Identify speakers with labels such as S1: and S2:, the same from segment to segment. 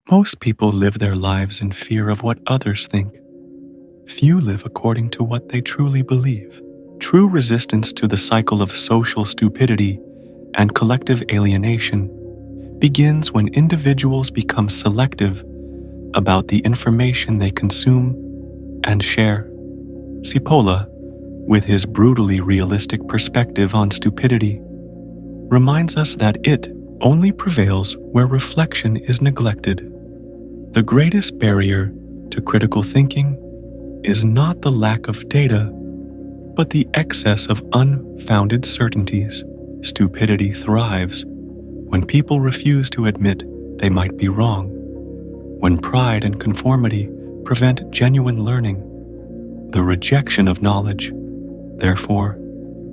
S1: Most people live their lives in fear of what others think. Few live according to what they truly believe. True resistance to the cycle of social stupidity and collective alienation begins when individuals become selective about the information they consume and share. Cipolla, with his brutally realistic perspective on stupidity, reminds us that it only prevails where reflection is neglected. The greatest barrier to critical thinking is not the lack of data, but the excess of unfounded certainties. Stupidity thrives when people refuse to admit they might be wrong, when pride and conformity prevent genuine learning. The rejection of knowledge, therefore,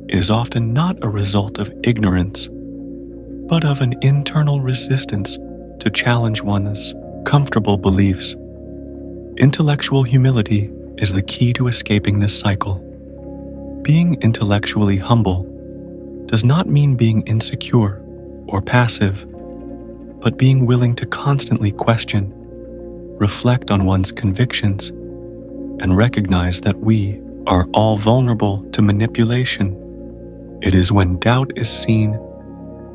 S1: is often not a result of ignorance, but of an internal resistance to challenge one's comfortable beliefs. Intellectual humility is the key to escaping this cycle. Being intellectually humble does not mean being insecure or passive, but being willing to constantly question, reflect on one's convictions, and recognize that we are all vulnerable to manipulation. It is when doubt is seen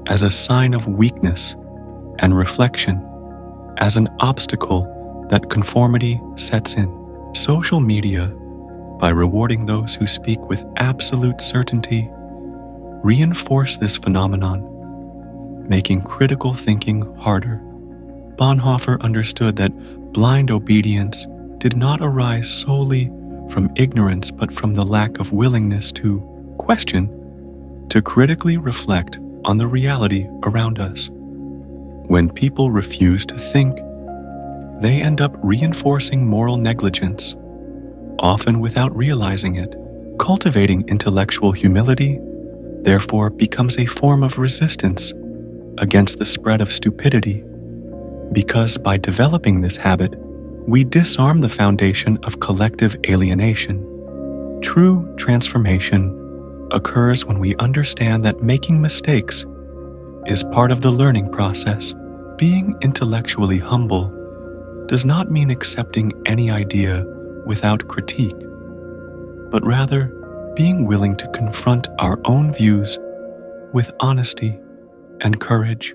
S1: as a sign of weakness and reflection as an obstacle that conformity sets in. Social media, by rewarding those who speak with absolute certainty, reinforce this phenomenon, making critical thinking harder. Bonhoeffer understood that blind obedience did not arise solely from ignorance but from the lack of willingness to question, to critically reflect on the reality around us. When people refuse to think, they end up reinforcing moral negligence, often without realizing it. Cultivating intellectual humility, therefore, becomes a form of resistance against the spread of stupidity, because by developing this habit, we disarm the foundation of collective alienation. True transformation occurs when we understand that making mistakes is part of the learning process. Being intellectually humble does not mean accepting any idea without critique, but rather being willing to confront our own views with honesty and courage.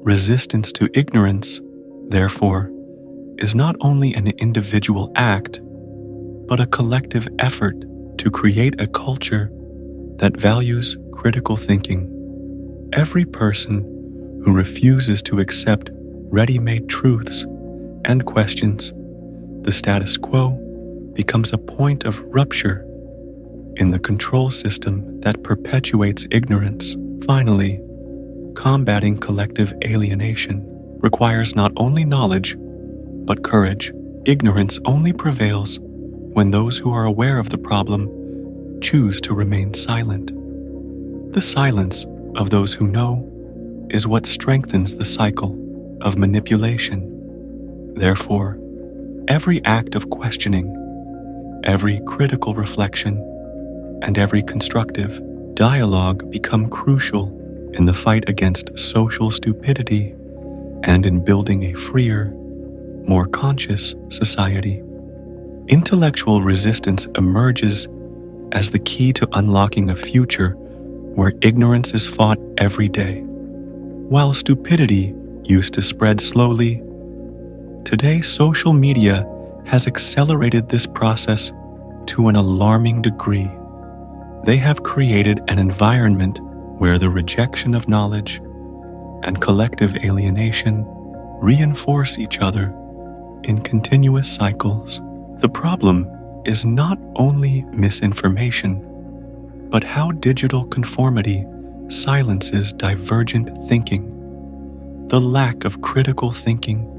S1: Resistance to ignorance, therefore, is not only an individual act, but a collective effort to create a culture that values critical thinking. Every person who refuses to accept ready-made truths and questions the status quo becomes a point of rupture in the control system that perpetuates ignorance. Finally, combating collective alienation requires not only knowledge, but courage. Ignorance only prevails when those who are aware of the problem choose to remain silent. The silence of those who know is what strengthens the cycle of manipulation. Therefore, every act of questioning, every critical reflection, and every constructive dialogue become crucial in the fight against social stupidity and in building a freer, more conscious society. Intellectual resistance emerges as the key to unlocking a future where ignorance is fought every day. While stupidity used to spread slowly, today social media has accelerated this process to an alarming degree. They have created an environment where the rejection of knowledge and collective alienation reinforce each other in continuous cycles. The problem is not only misinformation, but how digital conformity silences divergent thinking. The lack of critical thinking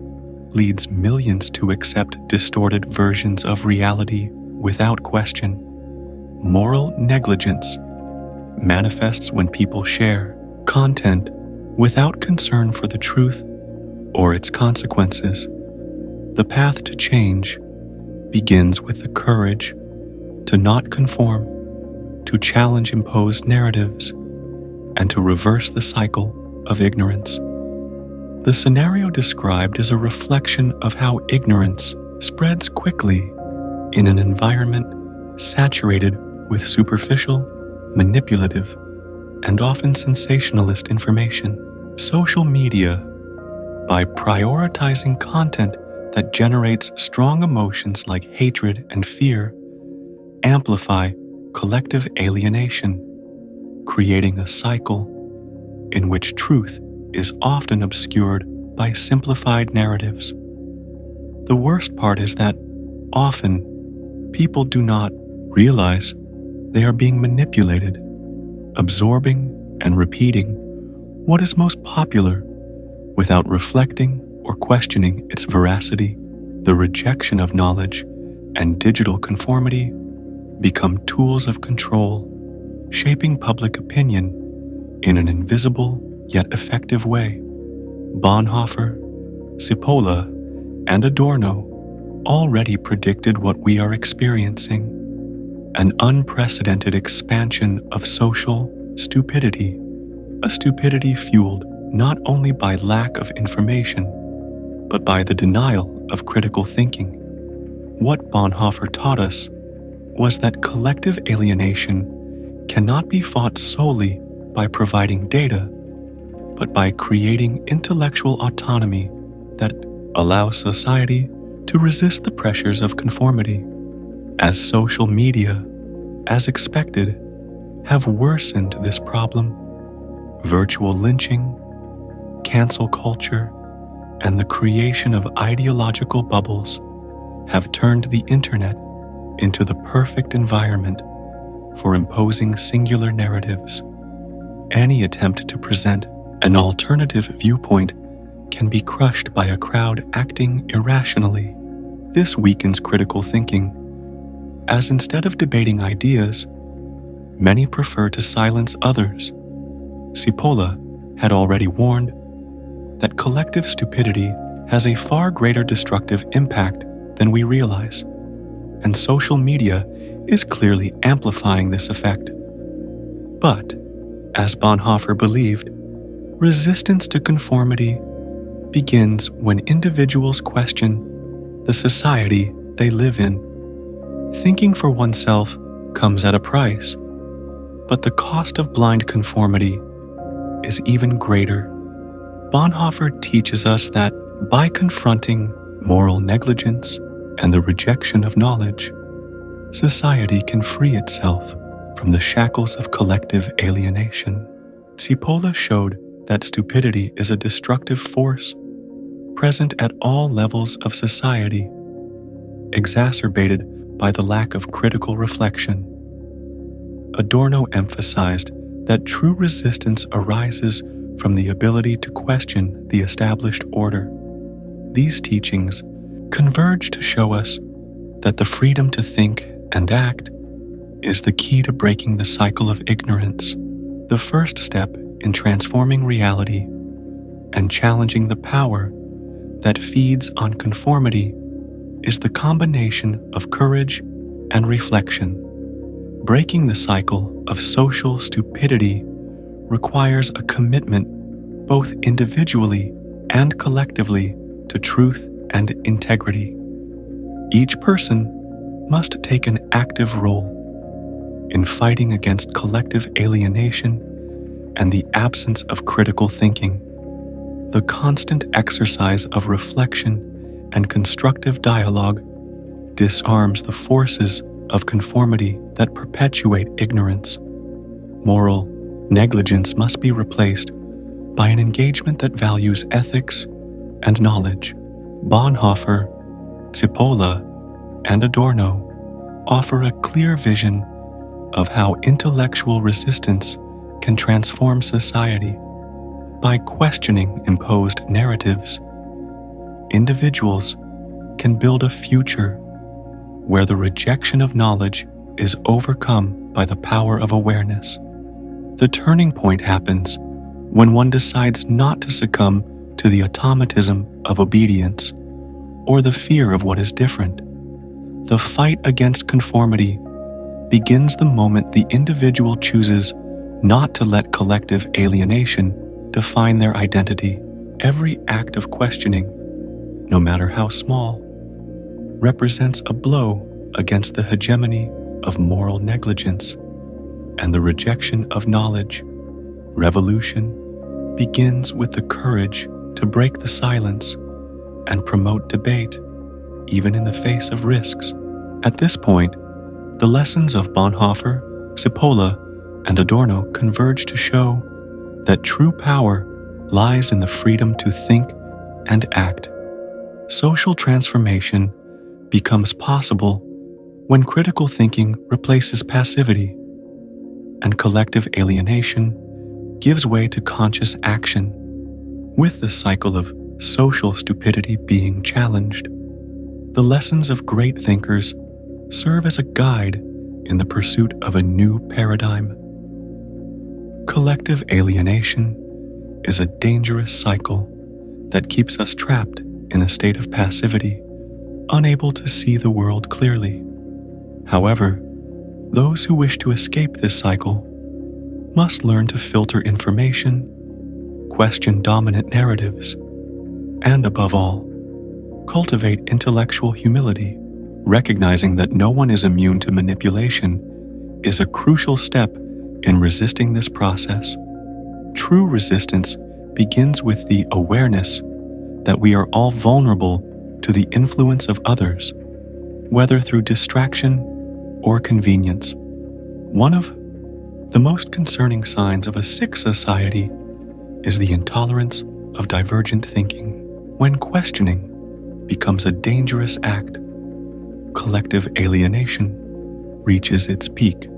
S1: leads millions to accept distorted versions of reality without question. Moral negligence manifests when people share content without concern for the truth or its consequences. The path to change begins with the courage to not conform, to challenge imposed narratives, and to reverse the cycle of ignorance. The scenario described is a reflection of how ignorance spreads quickly in an environment saturated with superficial, manipulative, and often sensationalist information. Social media, by prioritizing content that generates strong emotions like hatred and fear, amplify collective alienation, creating a cycle in which truth is often obscured by simplified narratives. The worst part is that often people do not realize they are being manipulated, absorbing and repeating what is most popular without reflecting or questioning its veracity. The rejection of knowledge and digital conformity become tools of control, shaping public opinion in an invisible yet effective way. Bonhoeffer, Cipolla, and Adorno already predicted what we are experiencing: an unprecedented expansion of social stupidity, a stupidity fueled not only by lack of information, but by the denial of critical thinking. What Bonhoeffer taught us was that collective alienation cannot be fought solely by providing data, but by creating intellectual autonomy that allows society to resist the pressures of conformity. As social media, as expected, have worsened this problem, virtual lynching, cancel culture, and the creation of ideological bubbles have turned the internet into the perfect environment for imposing singular narratives. Any attempt to present an alternative viewpoint can be crushed by a crowd acting irrationally. This weakens critical thinking, as instead of debating ideas, many prefer to silence others. Cipolla had already warned that collective stupidity has a far greater destructive impact than we realize, and social media is clearly amplifying this effect. But, as Bonhoeffer believed, resistance to conformity begins when individuals question the society they live in. Thinking for oneself comes at a price, but the cost of blind conformity is even greater. Bonhoeffer teaches us that by confronting moral negligence and the rejection of knowledge, society can free itself from the shackles of collective alienation. Cipolla showed that stupidity is a destructive force present at all levels of society, exacerbated by the lack of critical reflection. Adorno emphasized that true resistance arises from the ability to question the established order. These teachings converge to show us that the freedom to think and act is the key to breaking the cycle of ignorance, the first step in transforming reality and challenging the power that feeds on conformity is the combination of courage and reflection. Breaking the cycle of social stupidity requires a commitment both individually and collectively to truth and integrity. Each person must take an active role in fighting against collective alienation and the absence of critical thinking. The constant exercise of reflection and constructive dialogue disarms the forces of conformity that perpetuate ignorance. Moral negligence must be replaced by an engagement that values ethics and knowledge. Bonhoeffer, Cipolla, and Adorno offer a clear vision of how intellectual resistance can transform society. By questioning imposed narratives, individuals can build a future where the rejection of knowledge is overcome by the power of awareness. The turning point happens when one decides not to succumb to the automatism of obedience or the fear of what is different. The fight against conformity begins the moment the individual chooses not to let collective alienation define their identity. Every act of questioning, no matter how small, represents a blow against the hegemony of moral negligence and the rejection of knowledge. Revolution begins with the courage to break the silence and promote debate, even in the face of risks. At this point, the lessons of Bonhoeffer, Cipolla, and Adorno converge to show that true power lies in the freedom to think and act. Social transformation becomes possible when critical thinking replaces passivity, and collective alienation gives way to conscious action, with the cycle of social stupidity being challenged. The lessons of great thinkers serve as a guide in the pursuit of a new paradigm. Collective alienation is a dangerous cycle that keeps us trapped in a state of passivity, unable to see the world clearly. However, those who wish to escape this cycle must learn to filter information, question dominant narratives, and above all, cultivate intellectual humility. Recognizing that no one is immune to manipulation is a crucial step in resisting this process. True resistance begins with the awareness that we are all vulnerable to the influence of others, whether through distraction or convenience. One of the most concerning signs of a sick society is the intolerance of divergent thinking. When questioning becomes a dangerous act, collective alienation reaches its peak.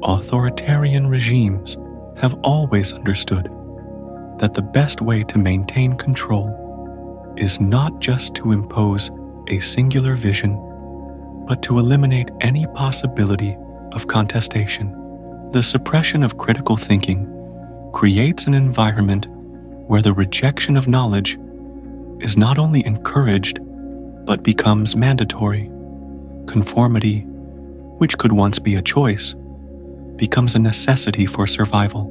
S1: Authoritarian regimes have always understood that the best way to maintain control is not just to impose a singular vision, but to eliminate any possibility of contestation. The suppression of critical thinking creates an environment where the rejection of knowledge is not only encouraged, but becomes mandatory. Conformity, which could once be a choice, becomes a necessity for survival.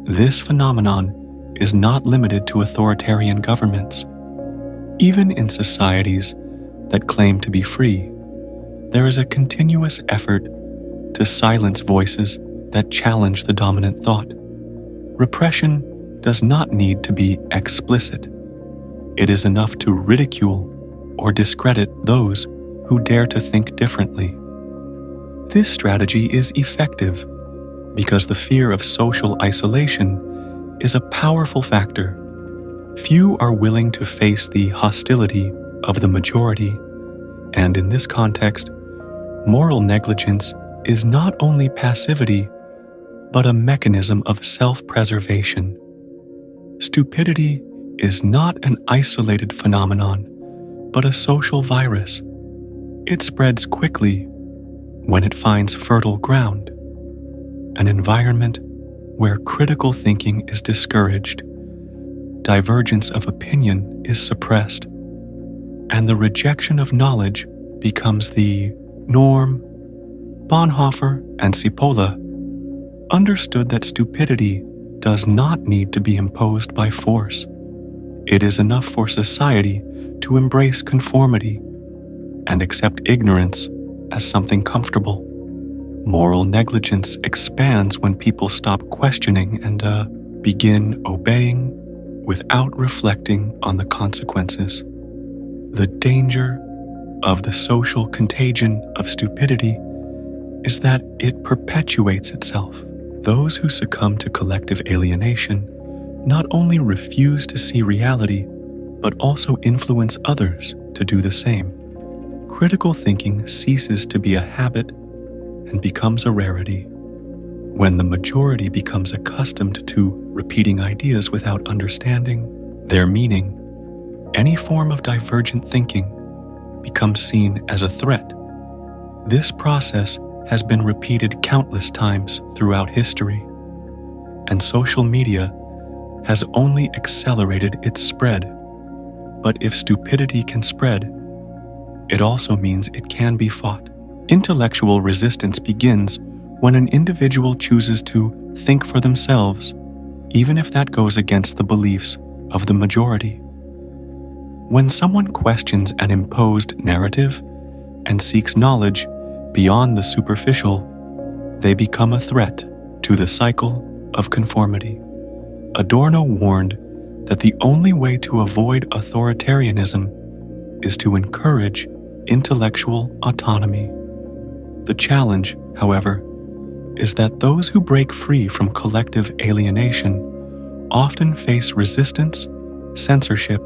S1: This phenomenon is not limited to authoritarian governments. Even in societies that claim to be free, there is a continuous effort to silence voices that challenge the dominant thought. Repression does not need to be explicit. It is enough to ridicule or discredit those who dare to think differently. This strategy is effective because the fear of social isolation is a powerful factor. Few are willing to face the hostility of the majority, and in this context, moral negligence is not only passivity, but a mechanism of self-preservation. Stupidity is not an isolated phenomenon, but a social virus. It spreads quickly when it finds fertile ground, an environment where critical thinking is discouraged, divergence of opinion is suppressed, and the rejection of knowledge becomes the norm. Bonhoeffer and Cipolla understood that stupidity does not need to be imposed by force. It is enough for society to embrace conformity and accept ignorance as something comfortable. Moral negligence expands when people stop questioning and begin obeying without reflecting on the consequences. The danger of the social contagion of stupidity is that it perpetuates itself. Those who succumb to collective alienation not only refuse to see reality, but also influence others to do the same. Critical thinking ceases to be a habit and becomes a rarity. When the majority becomes accustomed to repeating ideas without understanding their meaning, any form of divergent thinking becomes seen as a threat. This process has been repeated countless times throughout history, and social media has only accelerated its spread. But if stupidity can spread, it also means it can be fought. Intellectual resistance begins when an individual chooses to think for themselves, even if that goes against the beliefs of the majority. When someone questions an imposed narrative and seeks knowledge beyond the superficial, they become a threat to the cycle of conformity. Adorno warned that the only way to avoid authoritarianism is to encourage intellectual autonomy. The challenge, however, is that those who break free from collective alienation often face resistance, censorship,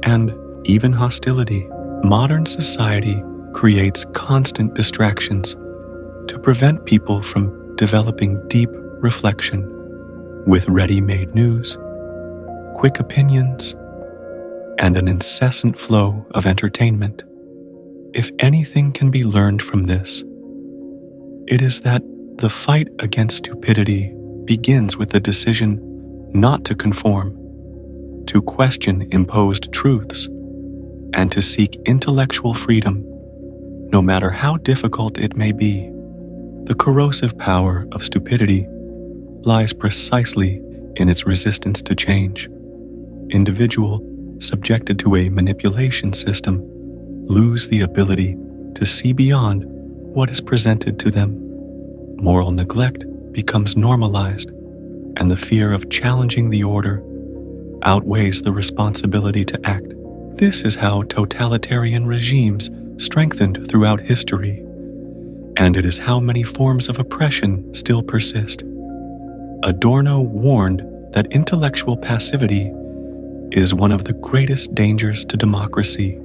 S1: and even hostility. Modern society creates constant distractions to prevent people from developing deep reflection. With ready-made news, quick opinions, and an incessant flow of entertainment, if anything can be learned from this, it is that the fight against stupidity begins with the decision not to conform, to question imposed truths, and to seek intellectual freedom, no matter how difficult it may be. The corrosive power of stupidity lies precisely in its resistance to change. Individuals subjected to a manipulation system lose the ability to see beyond what is presented to them. Moral neglect becomes normalized, and the fear of challenging the order outweighs the responsibility to act. This is how totalitarian regimes strengthened throughout history, and it is how many forms of oppression still persist. Adorno warned that intellectual passivity is one of the greatest dangers to democracy.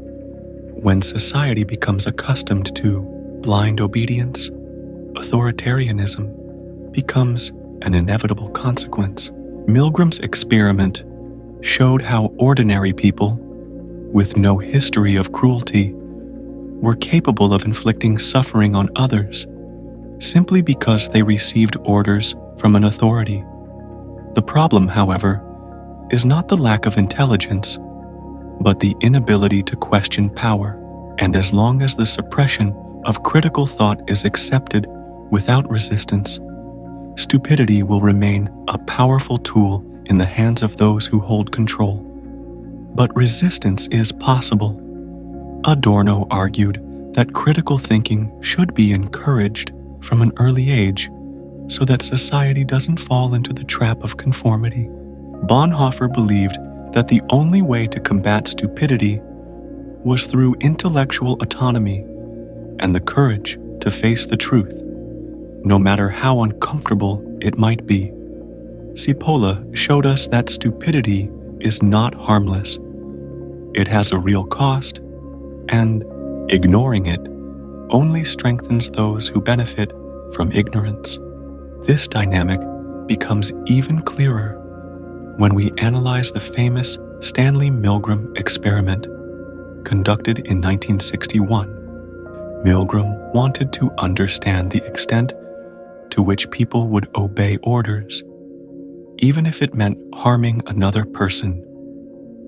S1: When society becomes accustomed to blind obedience, authoritarianism becomes an inevitable consequence. Milgram's experiment showed how ordinary people, with no history of cruelty, were capable of inflicting suffering on others simply because they received orders from an authority. The problem, however, is not the lack of intelligence, but the inability to question power. And as long as the suppression of critical thought is accepted without resistance, stupidity will remain a powerful tool in the hands of those who hold control. But resistance is possible. Adorno argued that critical thinking should be encouraged from an early age so that society doesn't fall into the trap of conformity. Bonhoeffer believed that the only way to combat stupidity was through intellectual autonomy and the courage to face the truth, no matter how uncomfortable it might be. Cipolla showed us that stupidity is not harmless. It has a real cost, and ignoring it only strengthens those who benefit from ignorance. This dynamic becomes even clearer when we analyze the famous Stanley Milgram experiment conducted in 1961. Milgram wanted to understand the extent to which people would obey orders, even if it meant harming another person.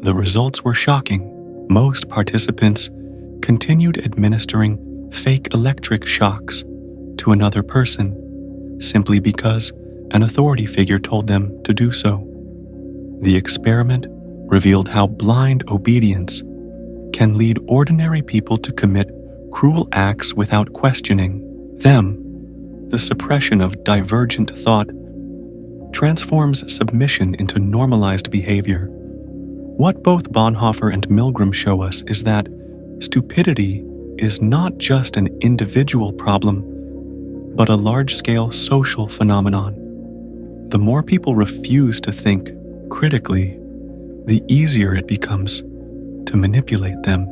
S1: The results were shocking. Most participants continued administering fake electric shocks to another person simply because an authority figure told them to do so. The experiment revealed how blind obedience can lead ordinary people to commit cruel acts without questioning them. The suppression of divergent thought transforms submission into normalized behavior. What both Bonhoeffer and Milgram show us is that stupidity is not just an individual problem, but a large-scale social phenomenon. The more people refuse to think critically, the easier it becomes to manipulate them.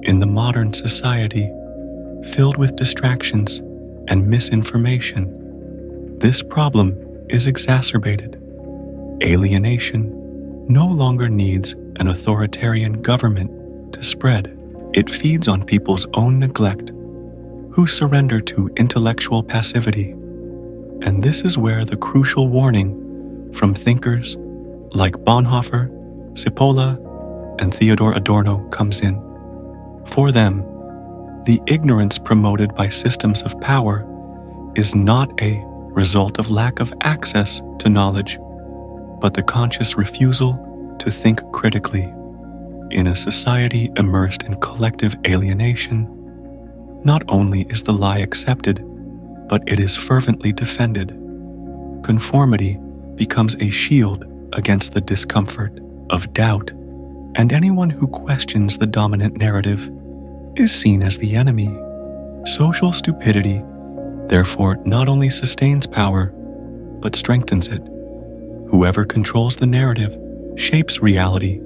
S1: In the modern society, filled with distractions and misinformation, this problem is exacerbated. Alienation no longer needs an authoritarian government to spread. It feeds on people's own neglect, who surrender to intellectual passivity. And this is where the crucial warning from thinkers like Bonhoeffer, Cipolla, and Theodor Adorno comes in. For them, the ignorance promoted by systems of power is not a result of lack of access to knowledge, but the conscious refusal to think critically. In a society immersed in collective alienation, not only is the lie accepted, but it is fervently defended. Conformity becomes a shield against the discomfort of doubt, and anyone who questions the dominant narrative is seen as the enemy. Social stupidity, therefore, not only sustains power, but strengthens it. Whoever controls the narrative shapes reality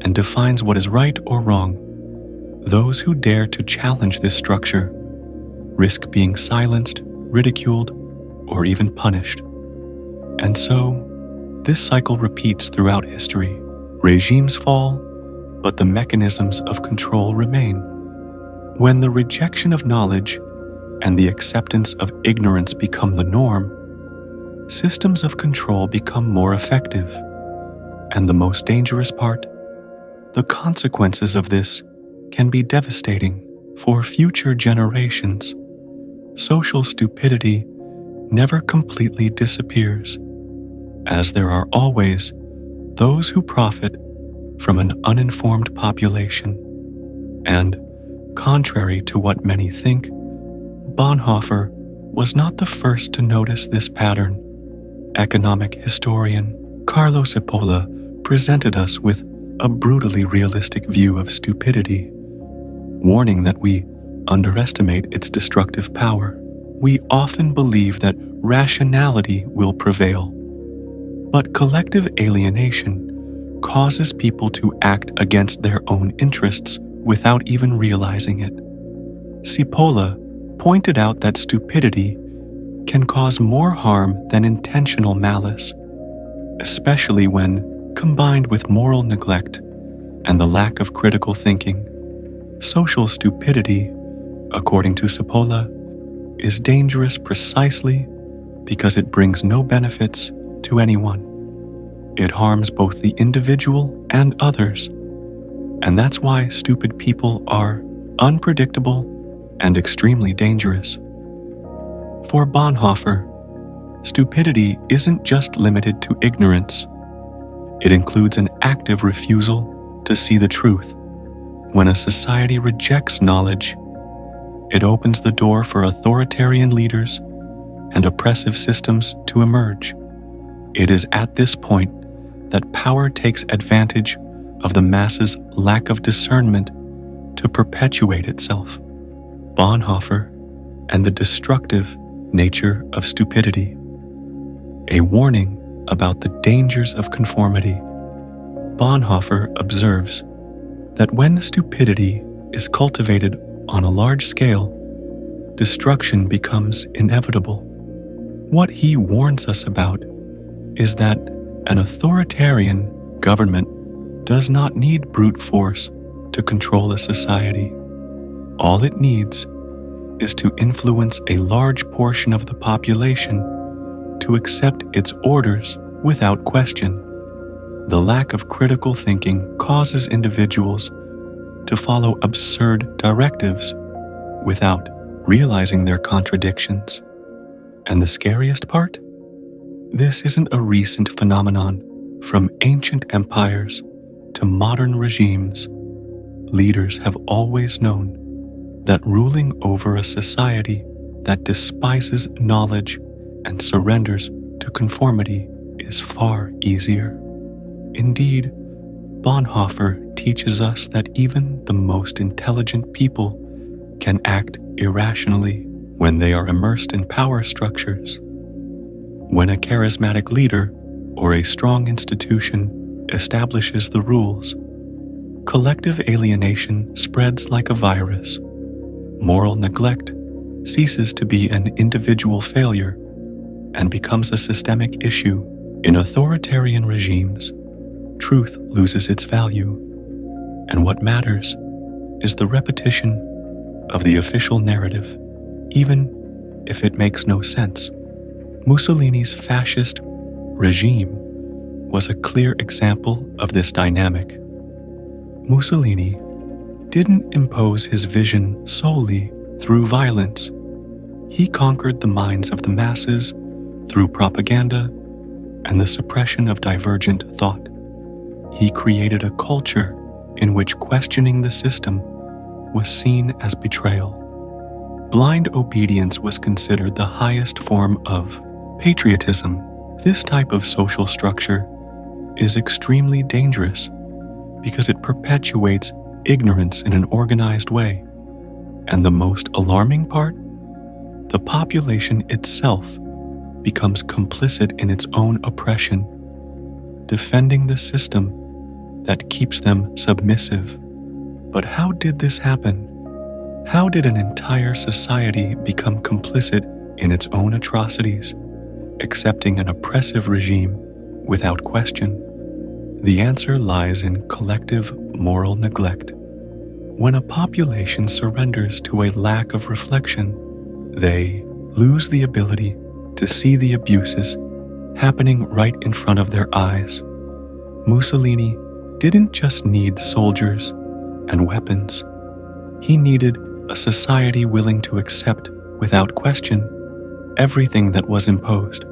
S1: and defines what is right or wrong. Those who dare to challenge this structure risk being silenced, ridiculed, or even punished. And so, this cycle repeats throughout history. Regimes fall, but the mechanisms of control remain. When the rejection of knowledge and the acceptance of ignorance become the norm, systems of control become more effective. And the most dangerous part, the consequences of this can be devastating for future generations. Social stupidity never completely disappears, as there are always those who profit from an uninformed population. And, contrary to what many think, Bonhoeffer was not the first to notice this pattern. Economic historian Carlos Cipolla presented us with a brutally realistic view of stupidity, warning that we underestimate its destructive power. We often believe that rationality will prevail, but collective alienation causes people to act against their own interests without even realizing it. Cipolla pointed out that stupidity can cause more harm than intentional malice, especially when combined with moral neglect and the lack of critical thinking. Social stupidity, according to Cipolla, is dangerous precisely because it brings no benefits to anyone. It harms both the individual and others, and that's why stupid people are unpredictable and extremely dangerous. For Bonhoeffer, stupidity isn't just limited to ignorance. It includes an active refusal to see the truth. When a society rejects knowledge, it opens the door for authoritarian leaders and oppressive systems to emerge. It is at this point that power takes advantage of the masses' lack of discernment to perpetuate itself. Bonhoeffer and the destructive nature of stupidity. A warning about the dangers of conformity. Bonhoeffer observes that when stupidity is cultivated on a large scale, destruction becomes inevitable. What he warns us about is that an authoritarian government does not need brute force to control a society. All it needs is to influence a large portion of the population to accept its orders without question. The lack of critical thinking causes individuals to follow absurd directives without realizing their contradictions. And the scariest part? This isn't a recent phenomenon. From ancient empires to modern regimes, leaders have always known that ruling over a society that despises knowledge and surrenders to conformity is far easier. Indeed, Bonhoeffer teaches us that even the most intelligent people can act irrationally when they are immersed in power structures. When a charismatic leader or a strong institution establishes the rules, collective alienation spreads like a virus. Moral neglect ceases to be an individual failure and becomes a systemic issue. In authoritarian regimes, truth loses its value, and what matters is the repetition of the official narrative, even if it makes no sense. Mussolini's fascist regime was a clear example of this dynamic. Mussolini didn't impose his vision solely through violence. He conquered the minds of the masses through propaganda and the suppression of divergent thought. He created a culture in which questioning the system was seen as betrayal. Blind obedience was considered the highest form of patriotism. This type of social structure is extremely dangerous because it perpetuates ignorance in an organized way. And the most alarming part? The population itself becomes complicit in its own oppression, defending the system that keeps them submissive. But how did this happen? How did an entire society become complicit in its own atrocities, accepting an oppressive regime without question? The answer lies in collective moral neglect. When a population surrenders to a lack of reflection, they lose the ability to see the abuses happening right in front of their eyes. Mussolini didn't just need soldiers and weapons. He needed a society willing to accept, without question, everything that was imposed,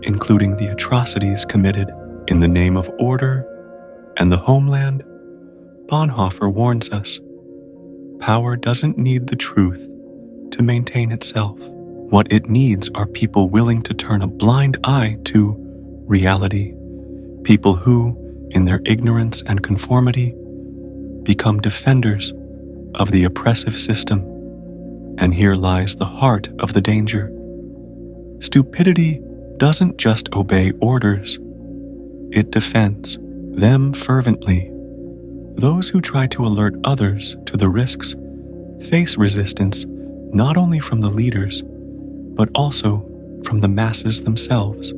S1: including the atrocities committed in the name of order and the homeland. Bonhoeffer warns us, power doesn't need the truth to maintain itself. What it needs are people willing to turn a blind eye to reality, people who, in their ignorance and conformity, become defenders of the oppressive system. And here lies the heart of the danger. Stupidity doesn't just obey orders, it defends them fervently. Those who try to alert others to the risks face resistance not only from the leaders, but also from the masses themselves,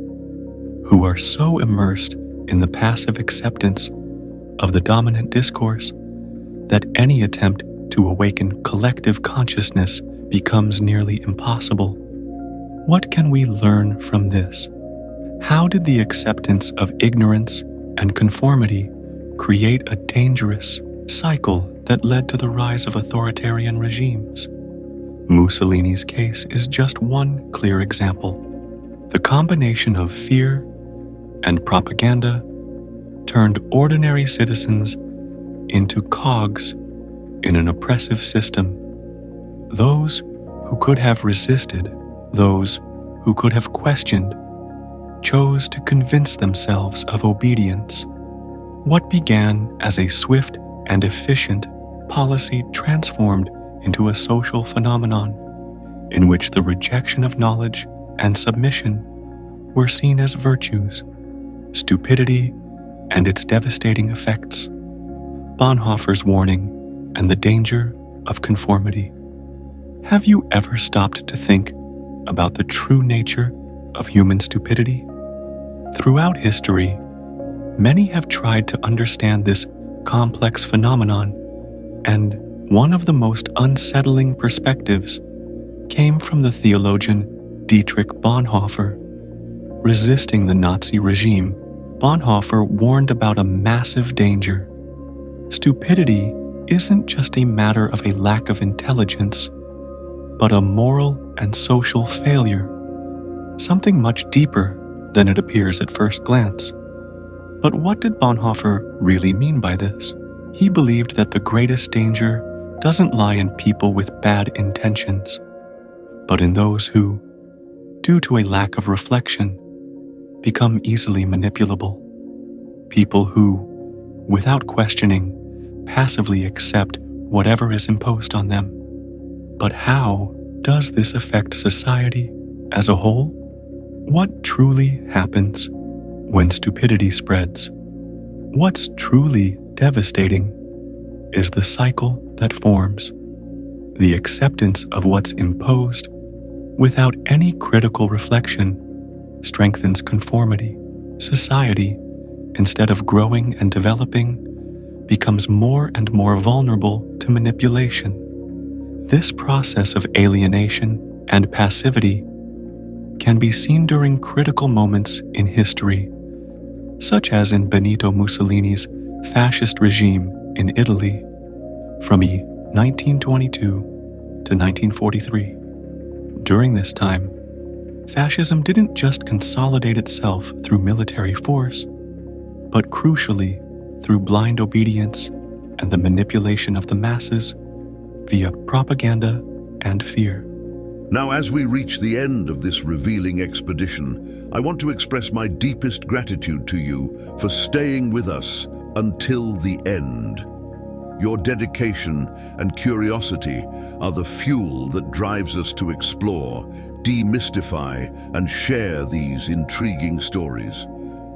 S1: who are so immersed in the passive acceptance of the dominant discourse that any attempt to awaken collective consciousness becomes nearly impossible. What can we learn from this? How did the acceptance of ignorance and conformity create a dangerous cycle that led to the rise of authoritarian regimes? Mussolini's case is just one clear example. The combination of fear and propaganda turned ordinary citizens into cogs in an oppressive system. Those who could have resisted, those who could have questioned, chose to convince themselves of obedience. What began as a swift and efficient policy transformed into a social phenomenon in which the rejection of knowledge and submission were seen as virtues. Stupidity and its devastating effects. Bonhoeffer's warning and the danger of conformity. Have you ever stopped to think about the true nature of human stupidity? Throughout history, many have tried to understand this complex phenomenon, and one of the most unsettling perspectives came from the theologian Dietrich Bonhoeffer. Resisting the Nazi regime, Bonhoeffer warned about a massive danger. Stupidity isn't just a matter of a lack of intelligence, but a moral and social failure, something much deeper than it appears at first glance. But what did Bonhoeffer really mean by this? He believed that the greatest danger doesn't lie in people with bad intentions, but in those who, due to a lack of reflection, become easily manipulable. People who, without questioning, passively accept whatever is imposed on them. But how does this affect society as a whole? What truly happens when stupidity spreads? What's truly devastating is the cycle that forms, the acceptance of what's imposed without any critical reflection strengthens conformity. Society, instead of growing and developing, becomes more and more vulnerable to manipulation. This process of alienation and passivity can be seen during critical moments in history, such as in Benito Mussolini's fascist regime in Italy from 1922 to 1943. During this time, fascism didn't just consolidate itself through military force, but crucially through blind obedience and the manipulation of the masses via propaganda and fear.
S2: Now, as we reach the end of this revealing expedition, I want to express my deepest gratitude to you for staying with us until the end. Your dedication and curiosity are the fuel that drives us to explore, demystify, and share these intriguing stories.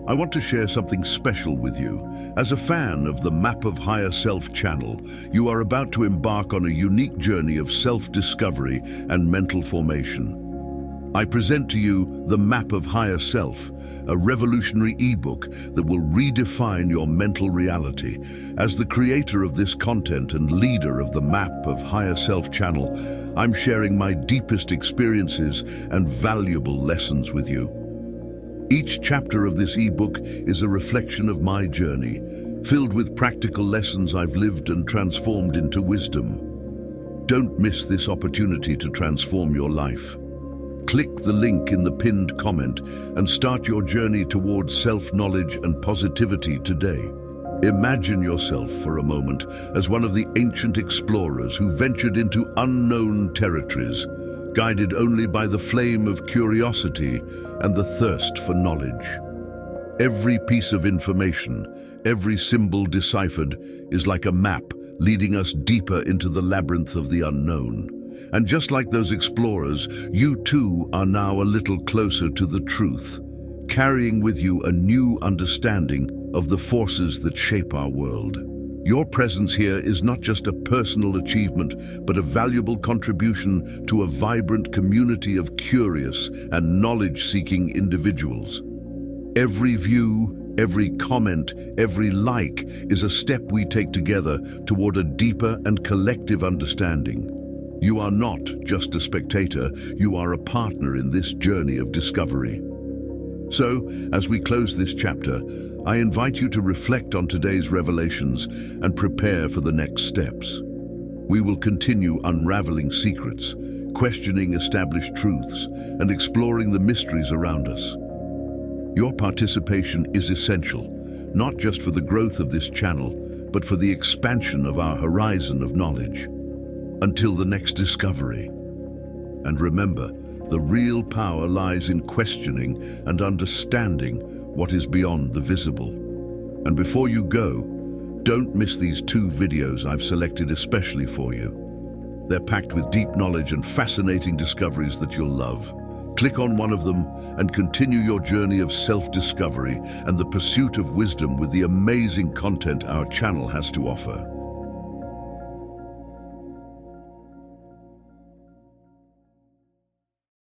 S2: I want to share something special with you. As a fan of the Map of Higher Self channel, you are about to embark on a unique journey of self-discovery and mental formation. I present to you the Map of Higher Self, a revolutionary ebook that will redefine your mental reality. As the creator of this content and leader of the Map of Higher Self channel, I'm sharing my deepest experiences and valuable lessons with you. Each chapter of this ebook is a reflection of my journey, filled with practical lessons I've lived and transformed into wisdom. Don't miss this opportunity to transform your life. Click the link in the pinned comment and start your journey towards self-knowledge and positivity today. Imagine yourself for a moment as one of the ancient explorers who ventured into unknown territories, guided only by the flame of curiosity and the thirst for knowledge. Every piece of information, every symbol deciphered, is like a map leading us deeper into the labyrinth of the unknown. And just like those explorers, you too are now a little closer to the truth, carrying with you a new understanding of the forces that shape our world. Your presence here is not just a personal achievement, but a valuable contribution to a vibrant community of curious and knowledge-seeking individuals. Every view, every comment, every like is a step we take together toward a deeper and collective understanding. You are not just a spectator, you are a partner in this journey of discovery. So, as we close this chapter, I invite you to reflect on today's revelations and prepare for the next steps. We will continue unraveling secrets, questioning established truths, and exploring the mysteries around us. Your participation is essential, not just for the growth of this channel, but for the expansion of our horizon of knowledge. Until the next discovery. And remember, the real power lies in questioning and understanding what is beyond the visible. And before you go, don't miss these 2 videos I've selected especially for you. They're packed with deep knowledge and fascinating discoveries that you'll love. Click on one of them and continue your journey of self-discovery and the pursuit of wisdom with the amazing content our channel has to offer.